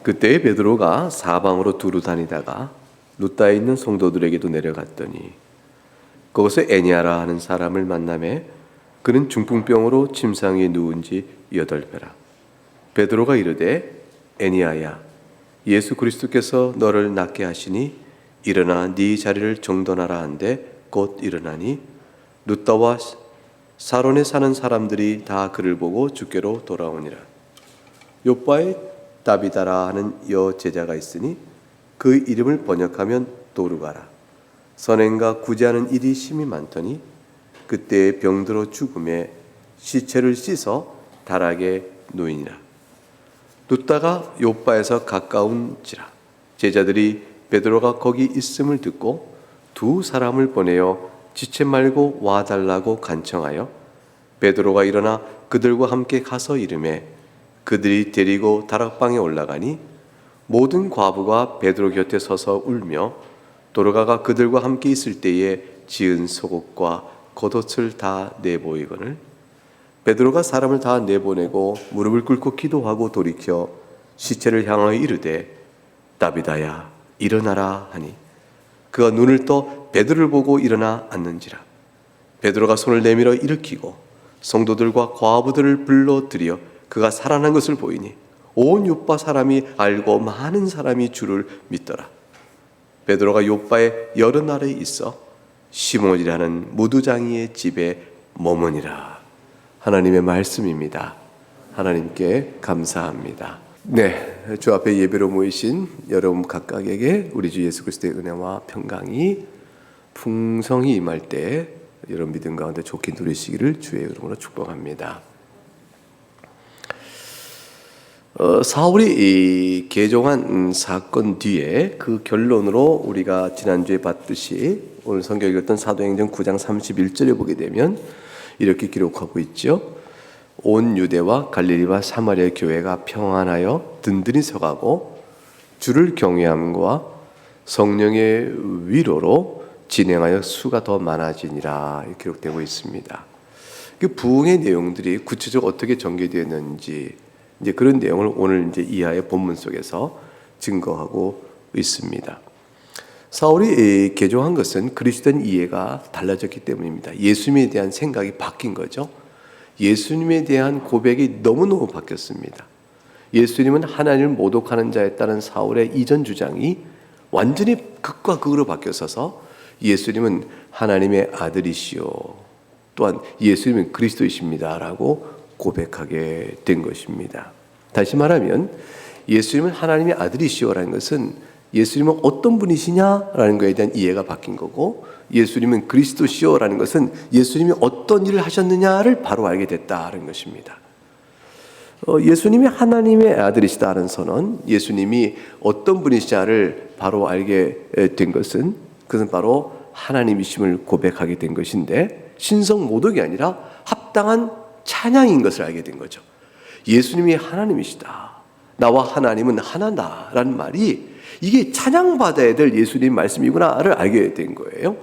그때 베드로가 사방으로 두루 다니다가 룻다에 있는 성도들에게도 내려갔더니 거기서 애니아라 하는 사람을 만나매 그는 중풍병으로 침상에 누운 지 8배라. 베드로가 이르되 애니아야, 예수 그리스도께서 너를 낫게 하시니 일어나 네 자리를 정돈하라 한데 곧 일어나니 룻다와 사론에 사는 사람들이 다 그를 보고 주께로 돌아오니라. 요바에 다비다라 하는 여 제자가 있으니 그 이름을 번역하면 도르가라. 선행과 구제하는 일이 심히 많더니 그때 병들어 죽음에 시체를 씻어 다락에 놓이니라. 룻다가 요바에서 가까운지라. 제자들이 베드로가 거기 있음을 듣고 두 사람을 보내어 지체 말고 와달라고 간청하여 베드로가 일어나 그들과 함께 가서 이르매 그들이 데리고 다락방에 올라가니 모든 과부가 베드로 곁에 서서 울며 도르가가 그들과 함께 있을 때에 지은 속옷과 겉옷을 다 내보이거늘 베드로가 사람을 다 내보내고 무릎을 꿇고 기도하고 돌이켜 시체를 향하여 이르되 다비다야 일어나라 하니 그가 눈을 떠 베드로를 보고 일어나 앉는지라. 베드로가 손을 내밀어 일으키고 성도들과 과부들을 불러들여 그가 살아난 것을 보이니 온 요빠 사람이 알고 많은 사람이 주를 믿더라. 베드로가 요빠의 여러 날에 있어 시몬이라는 무두장이의 집에 머무니라. 하나님의 말씀입니다. 하나님께 감사합니다. 네, 주 앞에 예배로 모이신 여러분 각각에게 우리 주 예수 그리스도의 은혜와 평강이 풍성히 임할 때 여러분 믿음 가운데 좋게 누리시기를 주의 이름으로 축복합니다. 사울이 개종한 사건 뒤에 그 결론으로 우리가 지난주에 봤듯이 오늘 성경 읽었던 사도행전 9장 31절에 보게 되면 이렇게 기록하고 있죠. 온 유대와 갈릴리와 사마리아 교회가 평안하여 든든히 서가고 주를 경외함과 성령의 위로로 진행하여 수가 더 많아지니라 기록되고 있습니다. 그 부흥의 내용들이 구체적으로 어떻게 전개되었는지 이제 그런 내용을 오늘 이제 이하의 본문 속에서 증거하고 있습니다. 사울이 개종한 것은 그리스도인 이해가 달라졌기 때문입니다. 예수님에 대한 생각이 바뀐 거죠. 예수님에 대한 고백이 너무너무 바뀌었습니다. 예수님은 하나님을 모독하는 자였다는 사울의 이전 주장이 완전히 극과 극으로 바뀌어서서 예수님은 하나님의 아들이시오, 또한 예수님은 그리스도이십니다라고 고백하게 된 것입니다. 다시 말하면 예수님은 하나님의 아들이시오라는 것은 예수님은 어떤 분이시냐라는 것에 대한 이해가 바뀐 거고, 예수님은 그리스도시오라는 것은 예수님이 어떤 일을 하셨느냐를 바로 알게 됐다는 것입니다. 예수님이 하나님의 아들이시다는 선언, 예수님이 어떤 분이시냐를 바로 알게 된 것은 그것은 바로 하나님이심을 고백하게 된 것인데, 신성 모독이 아니라 합당한 찬양인 것을 알게 된 거죠. 예수님이 하나님이시다, 나와 하나님은 하나다라는 말이 이게 찬양받아야 될 예수님 말씀이구나를 알게 된 거예요.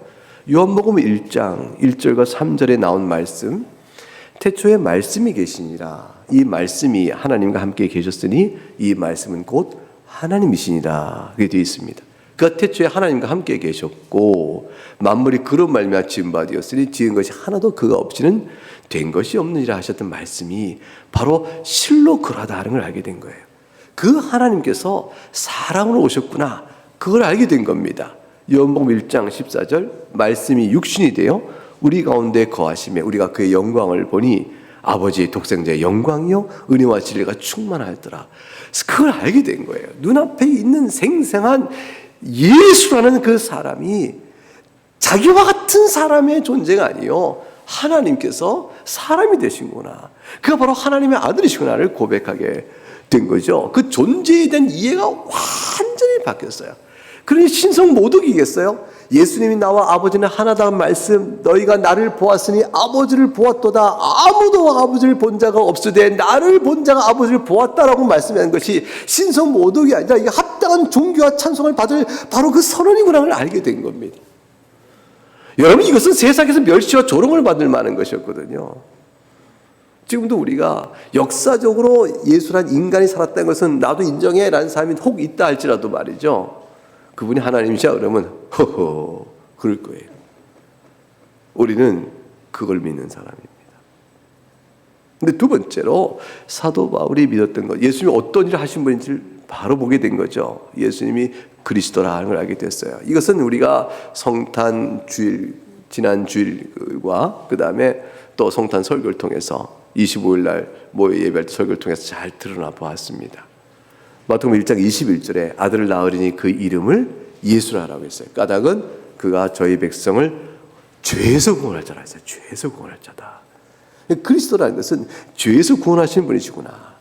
요한복음 1장 1절과 3절에 나온 말씀, 태초에 말씀이 계시니라, 이 말씀이 하나님과 함께 계셨으니 이 말씀은 곧 하나님이시니라, 그게 되어 있습니다. 그가 태초에 하나님과 함께 계셨고 만물이 그로 말미암아 지은 바 되었으니 지은 것이 하나도 그가 없이는 된 것이 없느니라 하셨던 말씀이 바로 실로 그러하다는 걸 알게 된 거예요. 그 하나님께서 사람으로 오셨구나, 그걸 알게 된 겁니다. 요한복음 1장 14절, 말씀이 육신이 되어 우리 가운데 거하시며 우리가 그의 영광을 보니 아버지의 독생자의 영광이요 은혜와 진리가 충만하였더라. 그걸 알게 된 거예요. 눈앞에 있는 생생한 예수라는 그 사람이 자기와 같은 사람의 존재가 아니요, 하나님께서 사람이 되신구나, 그가 바로 하나님의 아들이시구나를 고백하게 된 거죠. 그 존재에 대한 이해가 완전히 바뀌었어요. 그러니 신성 모독이겠어요? 예수님이 나와 아버지는 하나다는 말씀, 너희가 나를 보았으니 아버지를 보았도다, 아무도 아버지를 본 자가 없으되 나를 본 자가 아버지를 보았다라고 말씀하는 것이 신성 모독이 아니라 이게 합당한 존귀와 찬송을 받을 바로 그 선언이구나를 알게 된 겁니다. 여러분, 이것은 세상에서 멸시와 조롱을 받을 만한 것이었거든요. 지금도 우리가 역사적으로 예수란 인간이 살았다는 것은 나도 인정해 라는 사람이 혹 있다 할지라도 말이죠. 그분이 하나님이시야 그러면 허허 그럴 거예요. 우리는 그걸 믿는 사람입니다. 근데 두 번째로 사도 바울이 믿었던 것, 예수님이 어떤 일을 하신 분인지를 바로 보게 된 거죠. 예수님이 그리스도라는 걸 알게 됐어요. 이것은 우리가 성탄 주일, 지난 주일과 그 다음에 또 성탄 설교를 통해서 25일 날 모여 예배할 때 설교를 통해서 잘 드러나 보았습니다. 마태복음 1장 21절에 아들을 낳으리니 그 이름을 예수라라고 했어요. 까닭은 그가 저희 백성을 죄에서 구원할 자라 했어요. 죄에서 구원할 자다. 그리스도라는 것은 죄에서 구원하시는 분이시구나.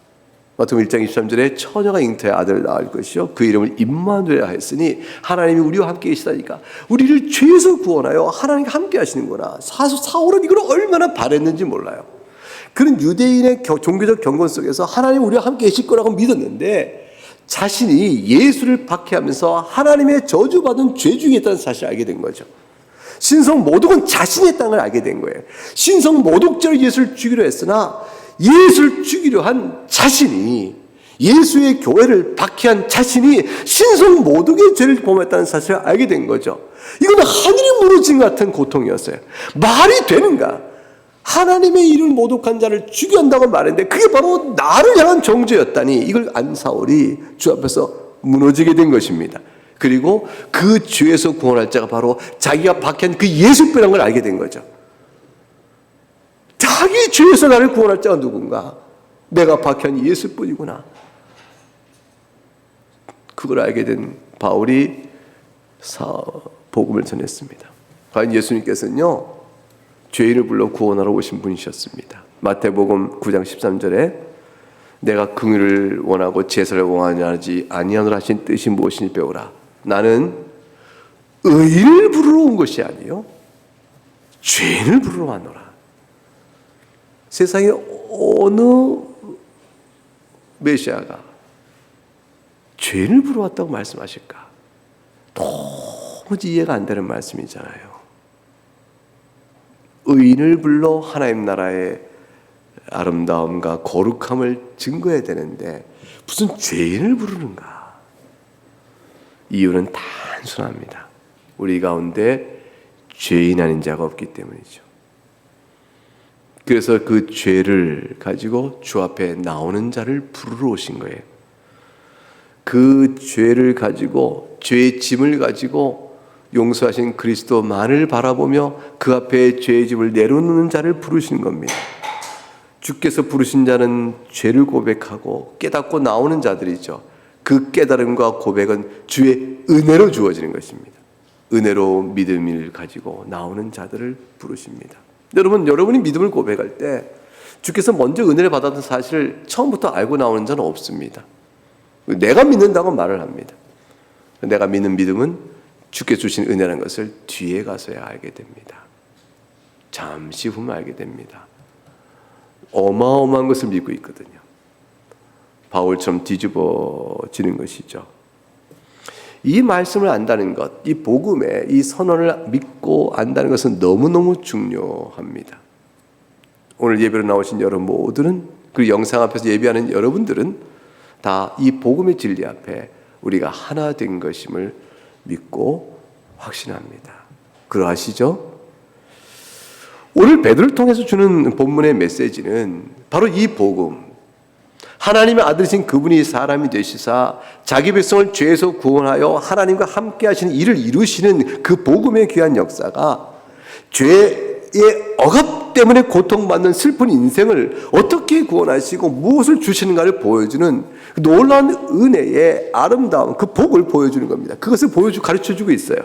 마태복음 1장 23절에 처녀가 잉태해 아들을 낳을 것이요 그 이름을 임마누엘이라 했으니 하나님이 우리와 함께 계시다니까 우리를 죄에서 구원하여 하나님과 함께 하시는구나. 사울은 이걸 얼마나 바랬는지 몰라요. 그런 유대인의 종교적 경건 속에서 하나님 우리와 함께 계실 거라고 믿었는데 자신이 예수를 박해하면서 하나님의 저주받은 죄 중에 있다는 사실을 알게 된 거죠. 신성 모독은 자신의 땅을 알게 된 거예요. 신성 모독죄로 예수를 죽이려 했으나 예수를 죽이려 한 자신이, 예수의 교회를 박해한 자신이 신성 모독의 죄를 범했다는 사실을 알게 된 거죠. 이건 하늘이 무너진 것 같은 고통이었어요. 말이 되는가? 하나님의 이름을 모독한 자를 죽여야 한다고 말했는데 그게 바로 나를 향한 정죄였다니 이걸 안 사울이 주 앞에서 무너지게 된 것입니다. 그리고 그 죄에서 구원할 자가 바로 자기가 박해한 그 예수뿐이라는 걸 알게 된 거죠. 자기 죄에서 나를 구원할 자가 누군가? 내가 박해한 예수뿐이구나. 그걸 알게 된 바울이 복음을 전했습니다. 과연 예수님께서는요 죄인을 불러 구원하러 오신 분이셨습니다. 마태복음 9장 13절에 내가 긍휼을 원하고 제사를 원하지 아니하노라 하신 뜻이 무엇인지 배우라. 나는 의인을 부르러 온 것이 아니요 죄인을 부르러 왔노라. 세상에 어느 메시아가 죄인을 부르러 왔다고 말씀하실까? 도무지 이해가 안 되는 말씀이잖아요. 의인을 불러 하나님 나라의 아름다움과 거룩함을 증거해야 되는데 무슨 죄인을 부르는가? 이유는 단순합니다. 우리 가운데 죄인 아닌 자가 없기 때문이죠. 그래서 그 죄를 가지고 주 앞에 나오는 자를 부르러 오신 거예요. 그 죄를 가지고, 죄의 짐을 가지고 용서하신 그리스도만을 바라보며 그 앞에 죄의 짐을 내려놓는 자를 부르시는 겁니다. 주께서 부르신 자는 죄를 고백하고 깨닫고 나오는 자들이죠. 그 깨달음과 고백은 주의 은혜로 주어지는 것입니다. 은혜로 믿음을 가지고 나오는 자들을 부르십니다. 여러분이 믿음을 고백할 때 주께서 먼저 은혜를 받았던 사실을 처음부터 알고 나오는 자는 없습니다. 내가 믿는다고 말을 합니다. 내가 믿는 믿음은 주께 주신 은혜라는 것을 뒤에 가서야 알게 됩니다. 잠시 후면 알게 됩니다. 어마어마한 것을 믿고 있거든요. 바울처럼 뒤집어지는 것이죠. 이 말씀을 안다는 것, 이 복음의 이 선언을 믿고 안다는 것은 너무너무 중요합니다. 오늘 예배로 나오신 여러분 모두는, 그 영상 앞에서 예배하는 여러분들은 다 이 복음의 진리 앞에 우리가 하나 된 것임을 믿고 확신합니다. 그러하시죠? 오늘 베드로를 통해서 주는 본문의 메시지는 바로 이 복음, 하나님의 아들이신 그분이 사람이 되시사 자기 백성을 죄에서 구원하여 하나님과 함께 하시는 일을 이루시는 그 복음의 귀한 역사가 죄의 억압 때문에 고통받는 슬픈 인생을 어떻게 구원하시고 무엇을 주시는가를 보여주는 놀라운 은혜의 아름다운 그 복을 보여주는 겁니다. 그것을 가르쳐주고 있어요.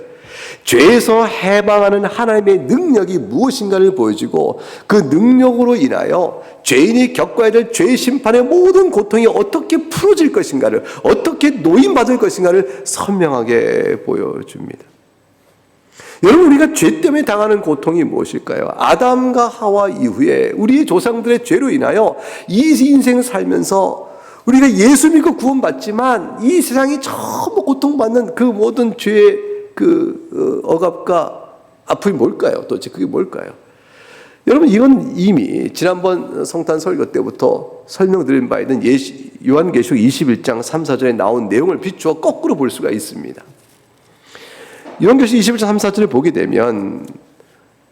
죄에서 해방하는 하나님의 능력이 무엇인가를 보여주고 그 능력으로 인하여 죄인이 겪어야 될 죄의 심판의 모든 고통이 어떻게 풀어질 것인가를, 어떻게 노임받을 것인가를 선명하게 보여줍니다. 여러분, 우리가 죄 때문에 당하는 고통이 무엇일까요? 아담과 하와 이후에 우리의 조상들의 죄로 인하여 이 인생을 살면서 우리가 예수 믿고 구원받지만 이 세상이 전부 고통받는 그 모든 죄의 억압과 아픔이 뭘까요? 도대체 그게 뭘까요? 여러분, 이건 이미 지난번 성탄 설교 때부터 설명드린 바 있는 요한계시록 21장 3, 4절에 나온 내용을 비추어 거꾸로 볼 수가 있습니다. 요한계시록 21장 3, 4절을 보게 되면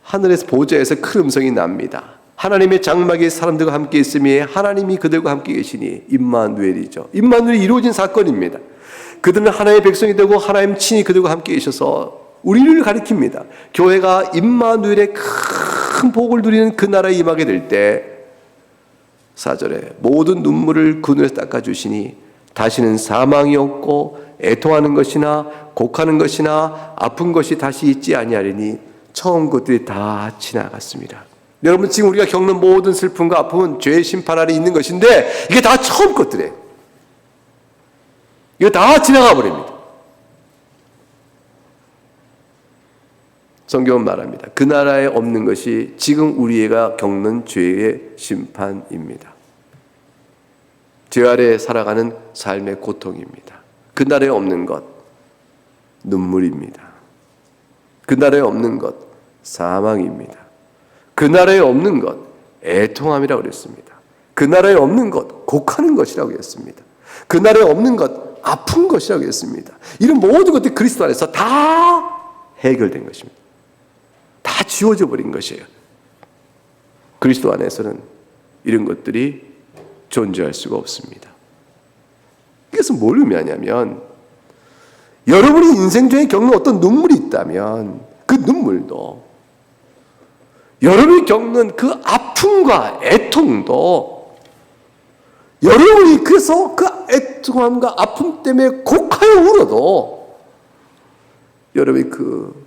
하늘에서 보좌에서 큰 음성이 납니다. 하나님의 장막이 사람들과 함께 있으며 하나님이 그들과 함께 계시니, 임마누엘이죠. 임마누엘이 이루어진 사건입니다. 그들은 하나님의 백성이 되고 하나님 친히 그들과 함께 계셔서 우리를 가리킵니다. 교회가 임마누엘의 큰 복을 누리는 그 나라에 임하게 될 때 4절에 모든 눈물을 그 눈에서 닦아주시니 다시는 사망이 없고 애통하는 것이나 곡하는 것이나 아픈 것이 다시 있지 아니하리니 처음 것들이 다 지나갔습니다. 여러분, 지금 우리가 겪는 모든 슬픔과 아픔은 죄의 심판 아래 있는 것인데 이게 다 처음 것들이에요. 이거 다 지나가 버립니다. 성경은 말합니다. 그 나라에 없는 것이 지금 우리가 겪는 죄의 심판입니다. 죄 아래 살아가는 삶의 고통입니다. 그 나라에 없는 것, 눈물입니다. 그 나라에 없는 것, 사망입니다. 그 나라에 없는 것, 애통함이라고 그랬습니다. 그 나라에 없는 것, 곡하는 것이라고 했습니다. 그 나라에 없는 것, 아픈 것이라고 했습니다. 이런 모든 것들이 그리스도 안에서 다 해결된 것입니다. 다 지워져 버린 것이에요. 그리스도 안에서는 이런 것들이 존재할 수가 없습니다. 이것은 뭘 의미하냐면, 여러분이 인생 중에 겪는 어떤 눈물이 있다면 그 눈물도, 여러분이 겪는 그 아픔과 애통도, 여러분이 그래서 그 애통함과 아픔 때문에 곡하여 울어도 여러분이 그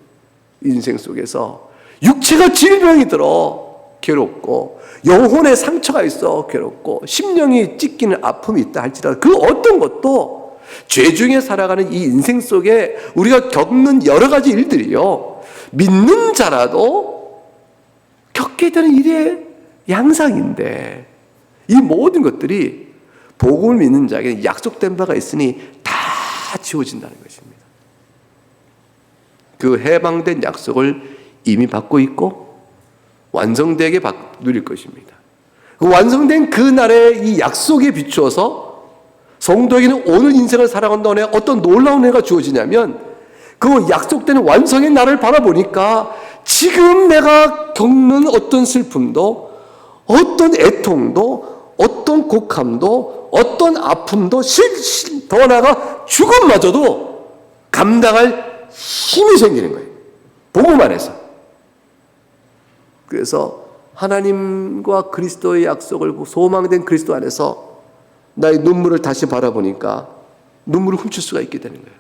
인생 속에서 육체가 질병이 들어 괴롭고 영혼의 상처가 있어 괴롭고 심령이 찢기는 아픔이 있다 할지라도 그 어떤 것도 죄 중에 살아가는 이 인생 속에 우리가 겪는 여러 가지 일들이요, 믿는 자라도 겪게 되는 일의 양상인데, 이 모든 것들이 복음을 믿는 자에게 약속된 바가 있으니 다 지워진다는 것입니다. 그 해방된 약속을 이미 받고 있고 완성되게 누릴 것입니다. 그 완성된 그 날의 이 약속에 비추어서 성도에게는 오늘 인생을 살아간다는 데 어떤 놀라운 은혜가 주어지냐면, 그 약속된 완성의 날을 바라보니까 지금 내가 겪는 어떤 슬픔도, 어떤 애통도, 어떤 곡함도, 어떤 아픔도, 더 나아가 죽음마저도 감당할 힘이 생기는 거예요. 복음 안에서. 그래서 하나님과 그리스도의 약속을 소망된 그리스도 안에서 나의 눈물을 다시 바라보니까 눈물을 훔칠 수가 있게 되는 거예요.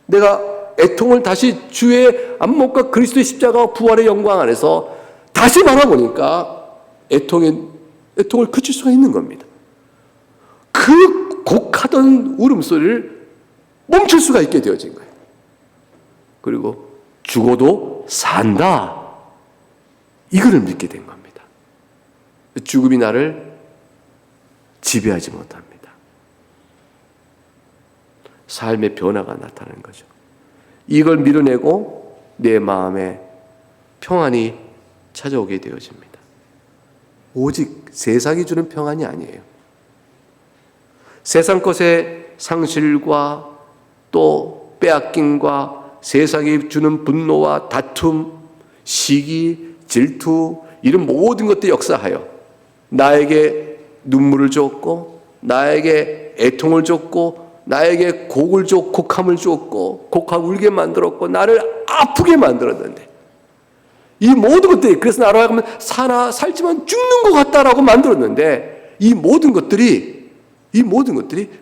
내가 애통을 다시 주의 안목과 그리스도의 십자가와 부활의 영광 안에서 다시 바라보니까 애통을 그칠 수가 있는 겁니다. 그 곡하던 울음소리를 멈출 수가 있게 되어진 거예요. 그리고 죽어도 산다, 이거를 믿게 된 겁니다. 죽음이 나를 지배하지 못합니다. 삶의 변화가 나타나는 거죠. 이걸 밀어내고 내 마음에 평안이 찾아오게 되어집니다. 오직 세상이 주는 평안이 아니에요. 세상 것의 상실과 또 빼앗김과 세상이 주는 분노와 다툼, 시기, 질투, 이런 모든 것들이 역사하여 나에게 눈물을 줬고, 나에게 애통을 줬고, 나에게 곡함을 줬고, 곡하고 울게 만들었고, 나를 아프게 만들었는데, 이 모든 것들이, 그래서 나라고 하면 살지만 죽는 것 같다라고 만들었는데, 이 모든 것들이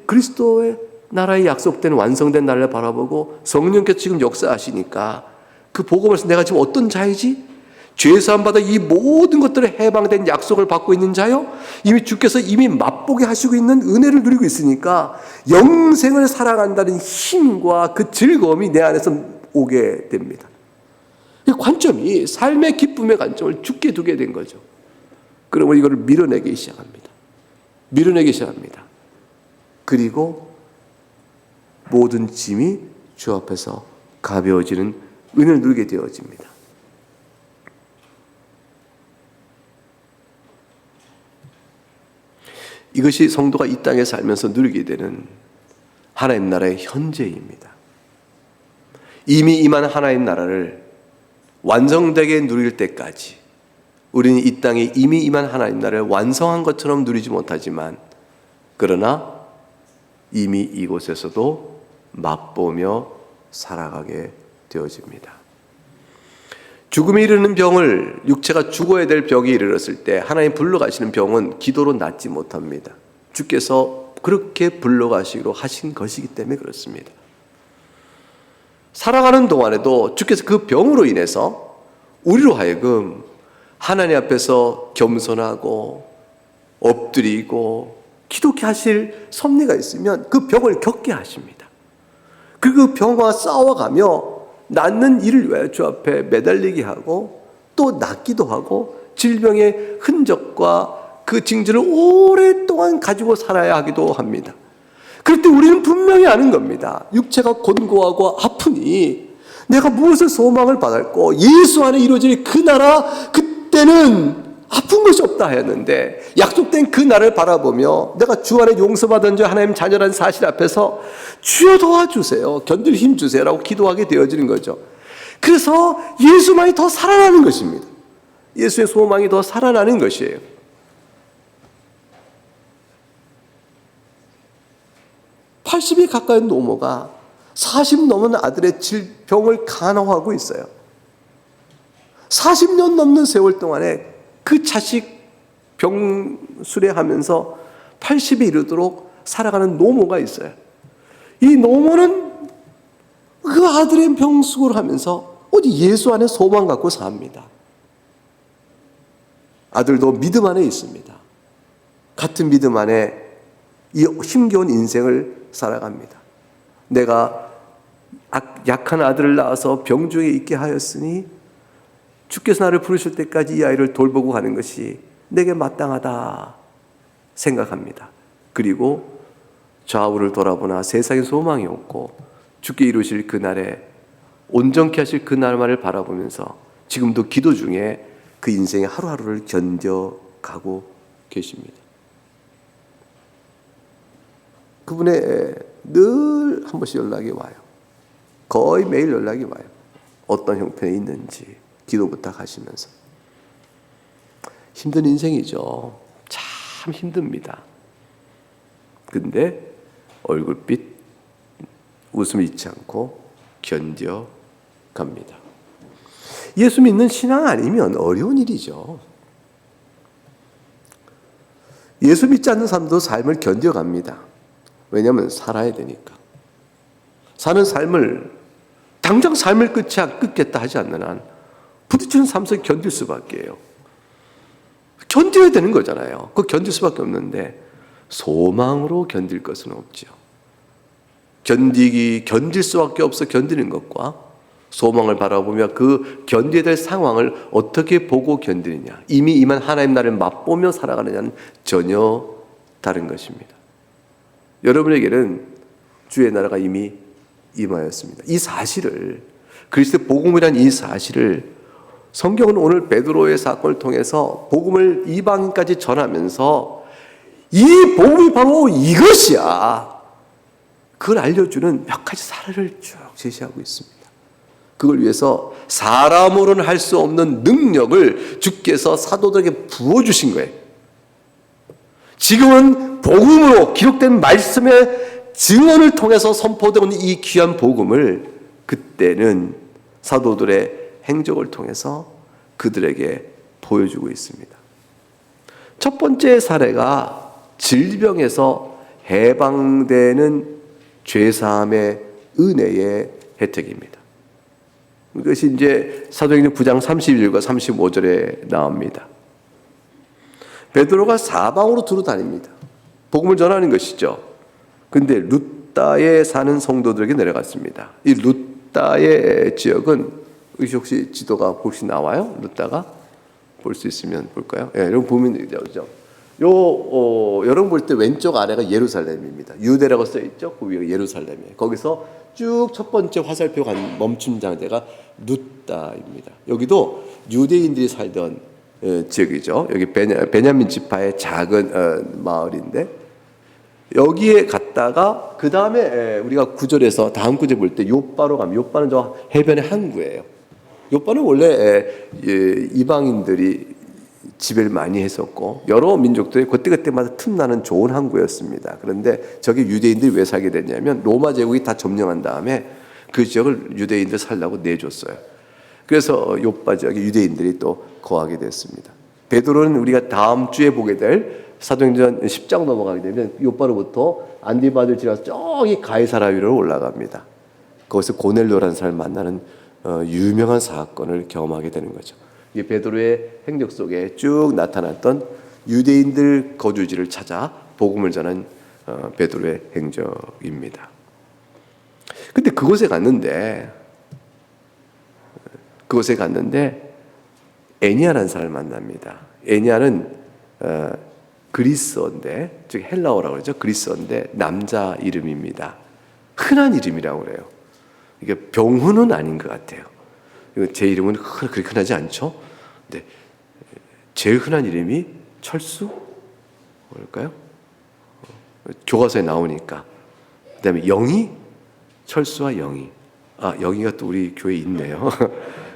그리스도의 나라의 약속된 완성된 날을 바라보고 성령께서 지금 역사하시니까 그 복음에서 내가 지금 어떤 자이지? 죄사함 받아 이 모든 것들을 해방된 약속을 받고 있는 자요, 이미 주께서 이미 맛보게 하시고 있는 은혜를 누리고 있으니까 영생을 살아간다는 힘과 그 즐거움이 내 안에서 오게 됩니다. 이 관점이 삶의 기쁨의 관점을 죽게 두게 된 거죠. 그러면 이거를 밀어내기 시작합니다. 그리고 모든 짐이 주 앞에서 가벼워지는 은혜를 누리게 되어집니다. 이것이 성도가 이 땅에 살면서 누리게 되는 하나님 나라의 현재입니다. 이미 임한 하나님 나라를 완성되게 누릴 때까지 우리는 이 땅에 이미 임한 하나님 나라를 완성한 것처럼 누리지 못하지만, 그러나 이미 이곳에서도 맛보며 살아가게 되어집니다. 죽음에 이르는 병을, 육체가 죽어야 될 병이 이르렀을 때 하나님 불러가시는 병은 기도로 낫지 못합니다. 주께서 그렇게 불러가시기로 하신 것이기 때문에 그렇습니다. 살아가는 동안에도 주께서 그 병으로 인해서 우리로 하여금 하나님 앞에서 겸손하고 엎드리고 기도케 하실 섭리가 있으면 그 병을 겪게 하십니다. 그리고 그 병과 싸워가며 낫는 일을 위하여 주 앞에 매달리게 하고 또 낫기도 하고 질병의 흔적과 그 징조를 오랫동안 가지고 살아야 하기도 합니다. 그럴 때 우리는 분명히 아는 겁니다. 육체가 곤고하고 아프니 내가 무엇을 소망을 받았고 예수 안에 이루어질 그 나라, 그때는 아픈 것이 없다 했는데 약속된 그 날을 바라보며 내가 주 안에 용서받은 자 하나님 자녀라는 사실 앞에서 주여 도와주세요, 견딜 힘 주세요라고 기도하게 되어지는 거죠. 그래서 예수만이 더 살아나는 것입니다. 예수의 소망이 더 살아나는 것이에요. (80이) 가까이 노모가 40 넘은 아들의 질병을 간호하고 있어요. 40년 넘는 세월 동안에 그 자식 병수레하면서 80에 이르도록 살아가는 노모가 있어요. 이 노모는 그 아들의 병수를 하면서 오직 예수 안에 소망 갖고 삽니다. 아들도 믿음 안에 있습니다. 같은 믿음 안에 이 힘겨운 인생을 살아갑니다. 내가 약한 아들을 낳아서 병중에 있게 하였으니 주께서 나를 부르실 때까지 이 아이를 돌보고 가는 것이 내게 마땅하다 생각합니다. 그리고 좌우를 돌아보나 세상에 소망이 없고 주께 이루실 그날에 온전케 하실 그 날만을 바라보면서 지금도 기도 중에 그 인생의 하루하루를 견뎌가고 계십니다. 그분의 늘 한 번씩 연락이 와요. 거의 매일 연락이 와요. 어떤 형편에 있는지 기도 부탁하시면서. 힘든 인생이죠. 참 힘듭니다. 근데 얼굴빛 웃음 잊지 않고 견뎌갑니다. 예수 믿는 신앙 아니면 어려운 일이죠. 예수 믿지 않는 사람도 삶을 견뎌갑니다. 왜냐하면 살아야 되니까. 사는 삶을 당장 삶을 끊겠다 하지 않는 한 부딪히는 삶 속에 견딜 수밖에 해요. 견뎌야 되는 거잖아요. 그 견딜 수밖에 없는데 소망으로 견딜 것은 없죠. 견딜 수밖에 없어 견디는 것과 소망을 바라보며 그 견뎌야 될 상황을 어떻게 보고 견디느냐, 이미 임한 하나님 나라를 맛보며 살아가느냐는 전혀 다른 것입니다. 여러분에게는 주의 나라가 이미 임하였습니다. 이 사실을, 그리스도의 복음이란 이 사실을 성경은 오늘 베드로의 사건을 통해서 복음을 이방인까지 전하면서 이 복음이 바로 이것이야, 그걸 알려주는 몇 가지 사례를 쭉 제시하고 있습니다. 그걸 위해서 사람으로는 할 수 없는 능력을 주께서 사도들에게 부어주신 거예요. 지금은 복음으로 기록된 말씀의 증언을 통해서 선포되는 이 귀한 복음을 그때는 사도들의 행적을 통해서 그들에게 보여주고 있습니다. 첫 번째 사례가 질병에서 해방되는 죄사함의 은혜의 혜택입니다. 이것이 이제 사도행전 9장 31절과 35절에 나옵니다. 베드로가 사방으로 두루 다닙니다. 복음을 전하는 것이죠. 근데 루따에 사는 성도들에게 내려갔습니다. 이 루따의 지역은 혹시 지도가 혹시 나와요? 루따가 볼 수 있으면 볼까요? 예, 여러분 보면 되죠. 여러분 볼 때 왼쪽 아래가 예루살렘입니다. 유대라고 써 있죠. 그 위가 예루살렘이에요. 거기서 쭉 첫 번째 화살표 멈춤 장대가 루따입니다. 여기도 유대인들이 살던 지역이죠. 여기 베냐민 지파의 작은 마을인데 여기에 갔다가 그 다음에 우리가 구절에서 다음 구절 볼 때 요빠로 가면 요빠는 저 해변의 항구예요. 요빠는 원래 이방인들이 지배를 많이 했었고 여러 민족들이 그때그때마다 틈나는 좋은 항구였습니다. 그런데 저기 유대인들이 왜 살게 됐냐면 로마 제국이 다 점령한 다음에 그 지역을 유대인들 살라고 내줬어요. 그래서 요빠 지역에 유대인들이 또 거하게 됐습니다. 베드로는 우리가 다음 주에 보게 될 사도행전 10장 넘어가게 되면 요빠로부터 안디바들 지나서 저기 가이사라 위로 올라갑니다. 거기서 고넬료라는 사람을 만나는 유명한 사건을 경험하게 되는 거죠. 이게 베드로의 행적 속에 쭉 나타났던 유대인들 거주지를 찾아 복음을 전한 베드로의 행적입니다. 근데 그곳에 갔는데 애니아라는 사람을 만납니다. 애니아는 그리스어인데, 즉 헬라어라고 그러죠. 그리스어인데 남자 이름입니다. 흔한 이름이라고 그래요. 이게 병훈은 아닌 것 같아요. 제 이름은 그렇게 흔하지 않죠. 근데 제일 흔한 이름이 철수? 뭘까요? 교과서에 나오니까. 그다음에 영희? 철수와 영희. 영희가 또 우리 교회에 있네요.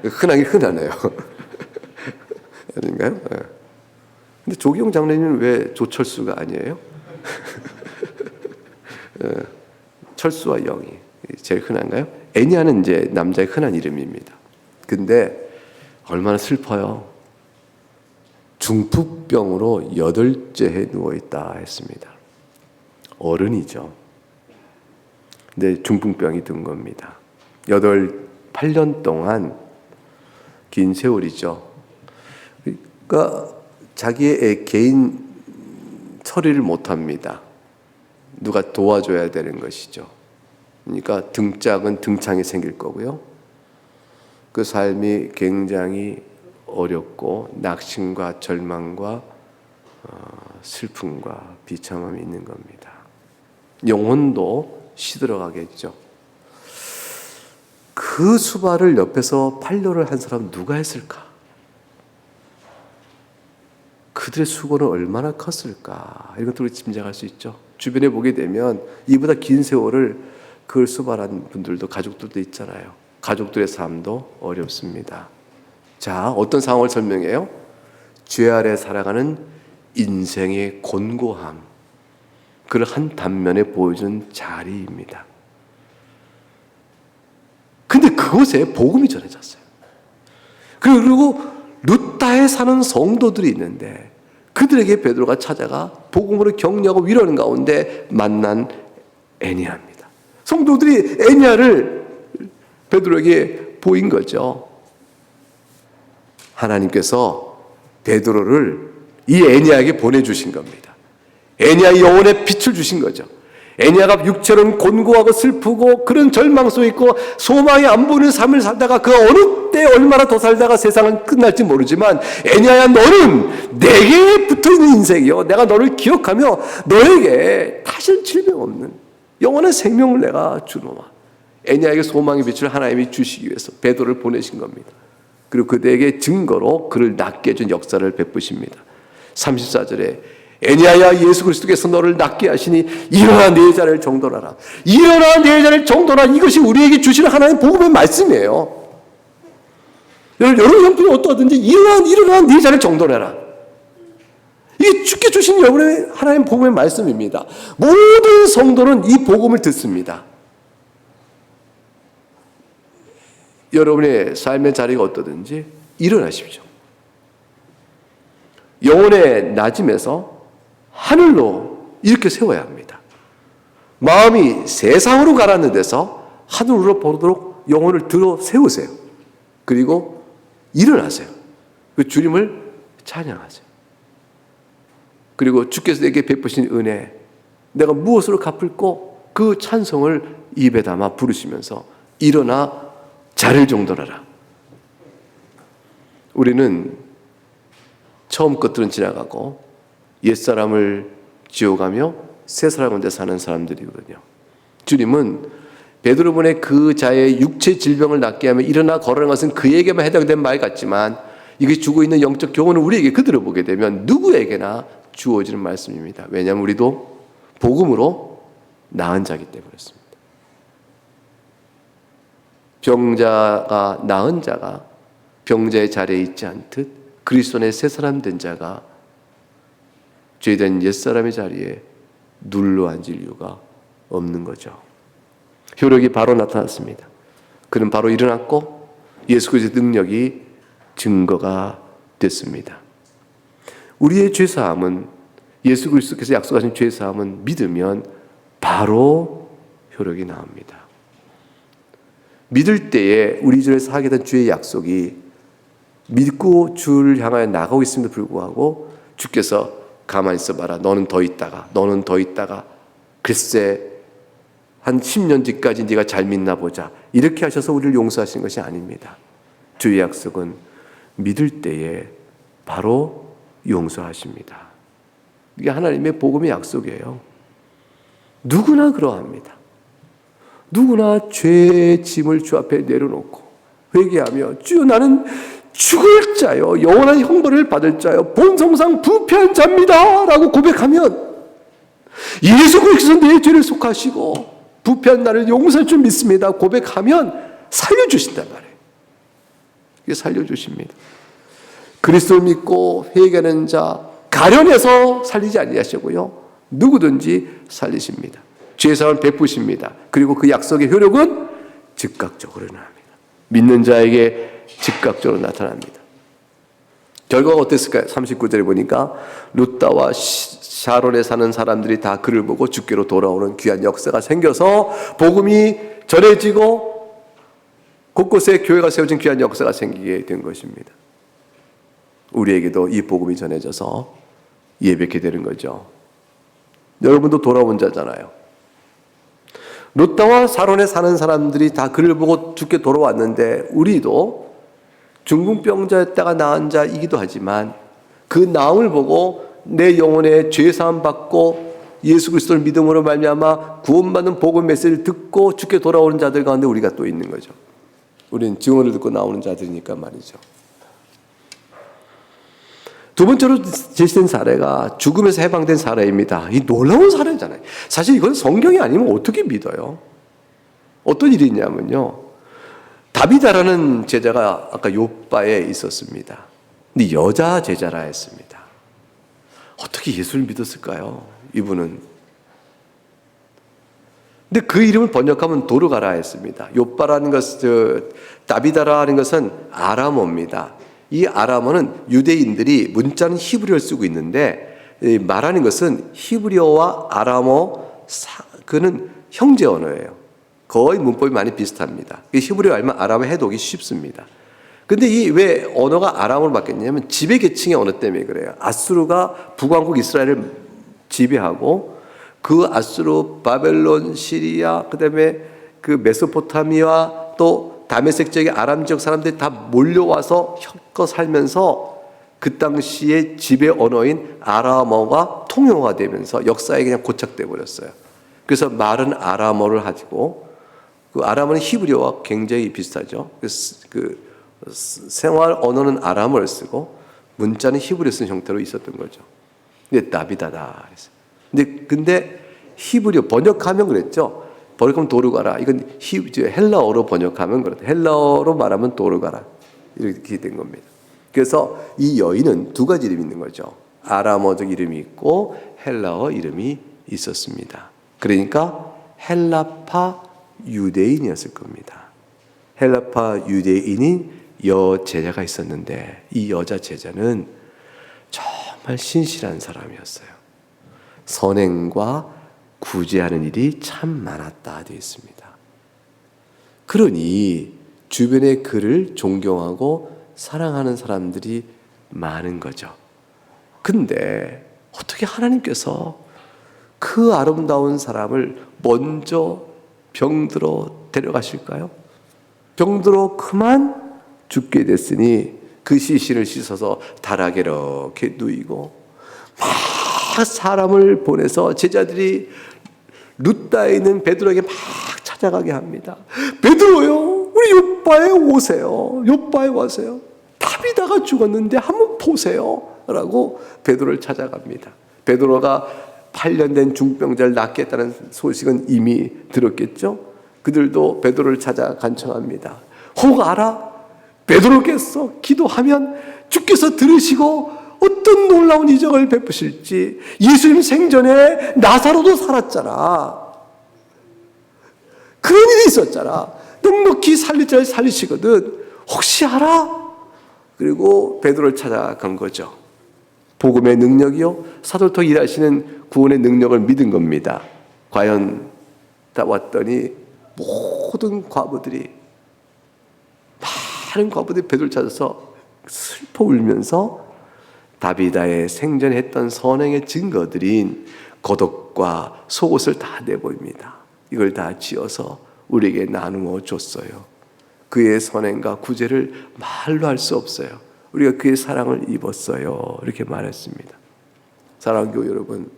흔하긴 흔하네요. 아닌가요? 근데 조기용 장로님은 왜 조철수가 아니에요? 철수와 영희 제일 흔한가요? 애니아는 이제 남자의 흔한 이름입니다. 근데 얼마나 슬퍼요. 중풍병으로 8째 해 누워있다 했습니다. 어른이죠. 근데 중풍병이 든 겁니다. 8년 동안 긴 세월이죠. 그러니까 자기의 개인 처리를 못합니다. 누가 도와줘야 되는 것이죠. 그러니까 등짝은 등창이 생길 거고요. 그 삶이 굉장히 어렵고 낙심과 절망과 슬픔과 비참함이 있는 겁니다. 영혼도 시들어가겠죠. 그 수발을 옆에서 판료를 한 사람 누가 했을까? 그들의 수고는 얼마나 컸을까? 이것들을 짐작할 수 있죠. 주변에 보게 되면 이보다 긴 세월을 그걸 수발한 분들도 가족들도 있잖아요. 가족들의 삶도 어렵습니다. 자, 어떤 상황을 설명해요? 죄 아래 살아가는 인생의 곤고함, 그걸 한 단면에 보여준 자리입니다. 근데 그곳에 복음이 전해졌어요. 그리고 루타에 사는 성도들이 있는데 그들에게 베드로가 찾아가 복음으로 격려하고 위로하는 가운데 만난 애니아입니다. 성도들이 애니아를 베드로에게 보인 거죠. 하나님께서 베드로를 이 애니아에게 보내주신 겁니다. 애니아의 영혼에 빛을 주신 거죠. 애니아가 육체는 곤고하고 슬프고 그런 절망 속에 있고 소망이 안 보이는 삶을 살다가 그 어느 때 얼마나 더 살다가 세상은 끝날지 모르지만 애니아야, 너는 내게 붙어있는 인생이요, 내가 너를 기억하며 너에게 다시는 질병 없는 영원한 생명을 내가 주노마. 애니아에게 소망의 빛을 하나님이 주시기 위해서 베드로를 보내신 겁니다. 그리고 그대에게 증거로 그를 낫게 해준 역사를 베푸십니다. 34절에 애니아야, 예수 그리스도께서 너를 낫게 하시니 일어나 네 자리를 정돈하라. 일어나 네 자리를 정돈하라. 이것이 우리에게 주시는 하나님의 복음의 말씀이에요. 여러분 형편이 어떠하든지 일어나 네 자리를 정돈해라. 이게 주께 주신 여러분의 하나님 복음의 말씀입니다. 모든 성도는 이 복음을 듣습니다. 여러분의 삶의 자리가 어떠든지 일어나십시오. 영혼의 낮음에서 하늘로 이렇게 세워야 합니다. 마음이 세상으로 가라앉는 데서 하늘로 보도록 영혼을 들어 세우세요. 그리고 일어나세요. 그 주님을 찬양하세요. 그리고 주께서 내게 베푸신 은혜, 내가 무엇으로 갚을꼬? 그 찬송을 입에 담아 부르시면서 일어나 자리를 정돈하라. 우리는 처음 것들은 지나가고 옛사람을 지워가며 새사람 가운데 사는 사람들이거든요. 주님은 베드로분의 그 자의 육체 질병을 낫게 하며 일어나 걸어가는 것은 그에게만 해당된 말 같지만 이게 주고 있는 영적 교훈을 우리에게 그대로 보게 되면 누구에게나 주어지는 말씀입니다. 왜냐하면 우리도 복음으로 나은 자기 때문에 그렇습니다. 병자가 나은 자가 병자의 자리에 있지 않듯 그리스도 안에 새 사람 된 자가 죄된 옛사람의 자리에 눌러 앉을 이유가 없는 거죠. 효력이 바로 나타났습니다. 그는 바로 일어났고 예수 그리스도의 능력이 증거가 됐습니다. 우리의 죄사함은 예수 그리스도께서 약속하신 죄사함은 믿으면 바로 효력이 나옵니다. 믿을 때에 우리 주에서 하게 된 주의 약속이 믿고 주를 향하여 나가고 있음에도 불구하고 주께서 가만히 있어봐라. 너는 더 있다가 글쎄 한 10년 뒤까지 네가 잘 믿나 보자. 이렇게 하셔서 우리를 용서하신 것이 아닙니다. 주의 약속은 믿을 때에 바로 용서하십니다. 이게 하나님의 복음의 약속이에요. 누구나 그러합니다. 누구나 죄의 짐을 주 앞에 내려놓고 회개하며 주여 나는 죽을 자요 영원한 형벌을 받을 자요 본성상 부패한 자입니다 라고 고백하면 예수 그리스도는 내 죄를 속하시고 부패한 나를 용서할 줄 믿습니다 고백하면 살려주신단 말이에요. 이게 살려주십니다. 그리스도를 믿고 회개하는 자 가련해서 살리지 아니하시고요 누구든지 살리십니다. 죄사함을 베푸십니다. 그리고 그 약속의 효력은 즉각적으로 나타납니다. 믿는 자에게 즉각적으로 나타납니다. 결과가 어땠을까요? 39절에 보니까 룻다와 샤론에 사는 사람들이 다 그를 보고 주께로 돌아오는 귀한 역사가 생겨서 복음이 전해지고 곳곳에 교회가 세워진 귀한 역사가 생기게 된 것입니다. 우리에게도 이 복음이 전해져서 예배케 되는 거죠. 여러분도 돌아온 자잖아요. 룻다와 사론에 사는 사람들이 다 그를 보고 주께 돌아왔는데 우리도 중풍병자였다가 나은 자이기도 하지만 그 나음을 보고 내 영혼의 죄사함 받고 예수 그리스도를 믿음으로 말미암아 구원받는 복음 메시지를 듣고 주께 돌아오는 자들 가운데 우리가 또 있는 거죠. 우리는 증언을 듣고 나오는 자들이니까 말이죠. 두 번째로 제시된 사례가 죽음에서 해방된 사례입니다. 이 놀라운 사례잖아요. 사실 이건 성경이 아니면 어떻게 믿어요? 어떤 일이 있냐면요. 다비다라는 제자가 아까 요바에 있었습니다. 근데 여자 제자라 했습니다. 어떻게 예수를 믿었을까요? 이분은. 근데 그 이름을 번역하면 도르가라 했습니다. 요바라는 것은, 다비다라는 것은 아람어입니다. 이 아람어는 유대인들이 문자는 히브리어를 쓰고 있는데 말하는 것은 히브리어와 아람어 그는 형제 언어예요. 거의 문법이 많이 비슷합니다. 히브리어 알면 아람어 해독이 쉽습니다. 근데 이 왜 언어가 아람어로 바뀌었냐면 지배 계층의 언어 때문에 그래요. 아수르가 북왕국 이스라엘을 지배하고 그 아수르, 바벨론, 시리아, 그다음에 그 메소포타미아 또 다메섹 지역의 아람 지역 사람들이 다 몰려와서 섞어 살면서 그 당시의 지배 언어인 아람어가 통용화가 되면서 역사에 그냥 고착돼 버렸어요. 그래서 말은 아람어를 하고 그 아람어는 히브리어와 굉장히 비슷하죠. 그 생활 언어는 아람어를 쓰고 문자는 히브리어 쓴 형태로 있었던 거죠. 근데 다비다다 그랬어요. 근데 히브리어 번역하면 그랬죠. 번역하면 도르가라. 이건 헬라어로 번역하면 그렇다. 헬라어로 말하면 도르가라. 이렇게 된 겁니다. 그래서 이 여인은 두 가지 이름이 있는 거죠. 아람어적 이름이 있고 헬라어 이름이 있었습니다. 그러니까 헬라파 유대인이었을 겁니다. 헬라파 유대인인 여제자가 있었는데 이 여자 제자는 정말 신실한 사람이었어요. 선행과 구제하는 일이 참 많았다 되어 있습니다. 그러니 주변에 그를 존경하고 사랑하는 사람들이 많은 거죠. 근데 어떻게 하나님께서 그 아름다운 사람을 먼저 병들어 데려가실까요? 병들어 그만 죽게 됐으니 그 시신을 씻어서 다락에 이렇게 누이고 막 사람을 보내서 제자들이 룻다에 있는 베드로에게 막 찾아가게 합니다. 베드로요, 우리 요바에 오세요. 요바에 와세요. 다 다비다가 죽었는데 한번 보세요 라고 베드로를 찾아갑니다. 베드로가 8년 된 중병자를 낫겠다는 소식은 이미 들었겠죠. 그들도 베드로를 찾아 간청합니다. 혹 알아? 베드로께서 기도하면 주께서 들으시고 어떤 놀라운 이적을 베푸실지. 예수님 생전에 나사로도 살았잖아. 그런 일이 있었잖아. 넉넉히 살릴 자를 살리시거든. 혹시 알아? 그리고 베드로를 찾아간 거죠. 복음의 능력이요, 사도를 통해 일하시는 구원의 능력을 믿은 겁니다. 과연 다 왔더니 모든 과부들이, 많은 과부들이 베드로를 찾아서 슬퍼 울면서 다비다의 생전에 했던 선행의 증거들인 겉옷과 속옷을 다 내보입니다. 이걸 다 지어서 우리에게 나누어 줬어요. 그의 선행과 구제를 말로 할 수 없어요. 우리가 그의 사랑을 입었어요. 이렇게 말했습니다. 사랑하는 교회 여러분,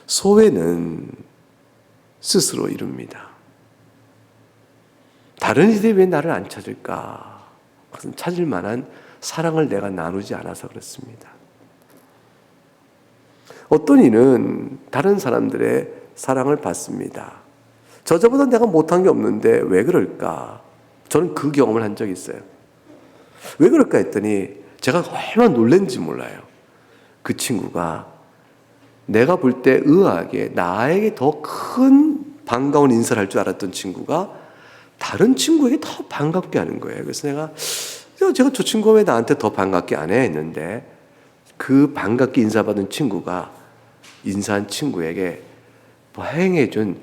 소외는 스스로 이룹니다. 다른 이들이 왜 나를 안 찾을까? 그것은 찾을 만한 사랑을 내가 나누지 않아서 그렇습니다. 어떤 이는 다른 사람들의 사랑을 받습니다. 저보다 내가 못한 게 없는데 왜 그럴까? 저는 그 경험을 한 적이 있어요. 왜 그럴까 했더니 제가 얼마나 놀랐는지 몰라요. 그 친구가 내가 볼 때 의아하게 나에게 더 큰 반가운 인사를 할 줄 알았던 친구가 다른 친구에게 더 반갑게 하는 거예요. 그래서 제가 저 친구가 왜 나한테 더 반갑게 안 해? 했는데 그 반갑게 인사받은 친구가 인사한 친구에게 뭐 행해준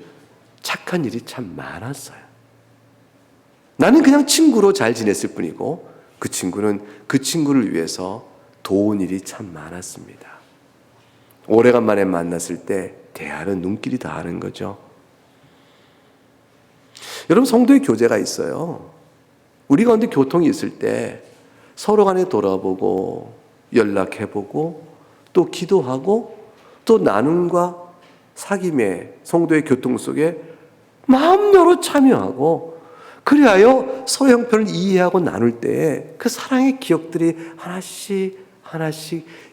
착한 일이 참 많았어요. 나는 그냥 친구로 잘 지냈을 뿐이고 그 친구는 그 친구를 위해서 도운 일이 참 많았습니다. 오래간만에 만났을 때 대하는 눈길이 다하는 거죠. 여러분, 성도의 교제가 있어요. 우리 가운데 교통이 있을 때 서로 간에 돌아보고 연락해보고 또 기도하고 또 나눔과 사귐의 성도의 교통 속에 마음 열어 참여하고 그리하여 서로 형편을 이해하고 나눌 때에 그 사랑의 기억들이 하나씩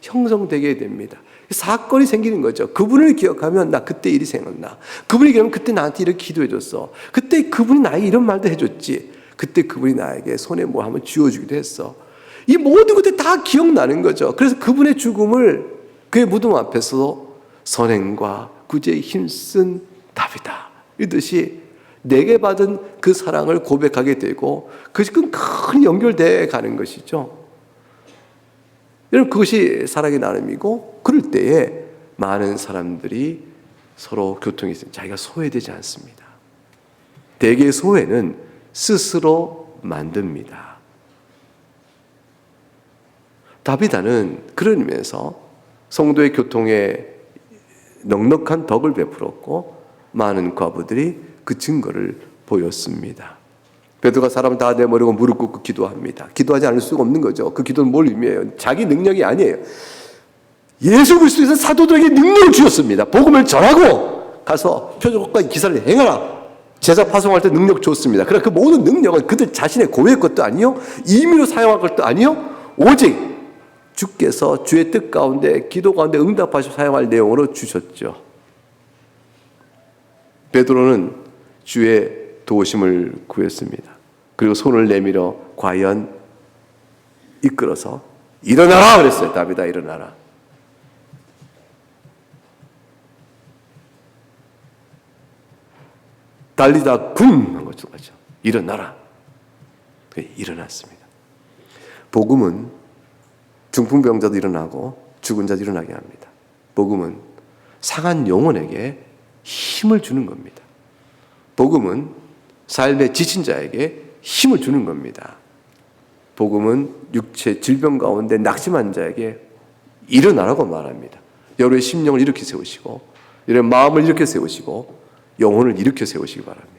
형성되게 됩니다. 사건이 생기는 거죠. 그분을 기억하면 나 그때 일이 생각나. 그분이 기억하면 그때 나한테 이렇게 기도해줬어. 그때 그분이 나에게 이런 말도 해줬지. 그때 그분이 나에게 손에 뭐 한번 쥐어주기도 했어. 이 모든 것들이 다 기억나는 거죠. 그래서 그분의 죽음을 그의 무덤 앞에서 선행과 구제에 힘쓴 다비다 이듯이 내게 받은 그 사랑을 고백하게 되고 그것이 큰 연결되어 가는 것이죠. 여러분, 그것이 사랑의 나눔이고 그럴 때에 많은 사람들이 서로 교통이 있으면 자기가 소외되지 않습니다. 대개 소외는 스스로 만듭니다. 다비다는 그런 의미에서 성도의 교통에 넉넉한 덕을 베풀었고 많은 과부들이 그 증거를 보였습니다. 베드로가 사람 다 내버리고 무릎 꿇고 기도합니다. 기도하지 않을 수가 없는 거죠. 그 기도는 뭘 의미해요? 자기 능력이 아니에요. 예수 그리스도에서 사도들에게 능력을 주셨습니다. 복음을 전하고 가서 표적과 기사를 행하라. 제자 파송할 때 능력 줬습니다. 그러나 그 모든 능력은 그들 자신의 고유의 것도 아니요, 임의로 사용할 것도 아니요, 오직 주께서 주의 뜻 가운데 기도 가운데 응답하시고 사용할 내용으로 주셨죠. 베드로는 주의 도우심을 구했습니다. 그리고 손을 내밀어 과연 이끌어서 일어나라 그랬어요. 다비다 일어나라. 달리다 쿵 한 것처럼 일어나라. 일어났습니다. 복음은 중풍병자도 일어나고 죽은 자도 일어나게 합니다. 복음은 상한 영혼에게 힘을 주는 겁니다. 복음은 삶에 지친 자에게 힘을 주는 겁니다. 복음은 육체 질병 가운데 낙심한 자에게 일어나라고 말합니다. 여러분의 심령을 일으켜 세우시고 여러분의 마음을 일으켜 세우시고 영혼을 일으켜 세우시기 바랍니다.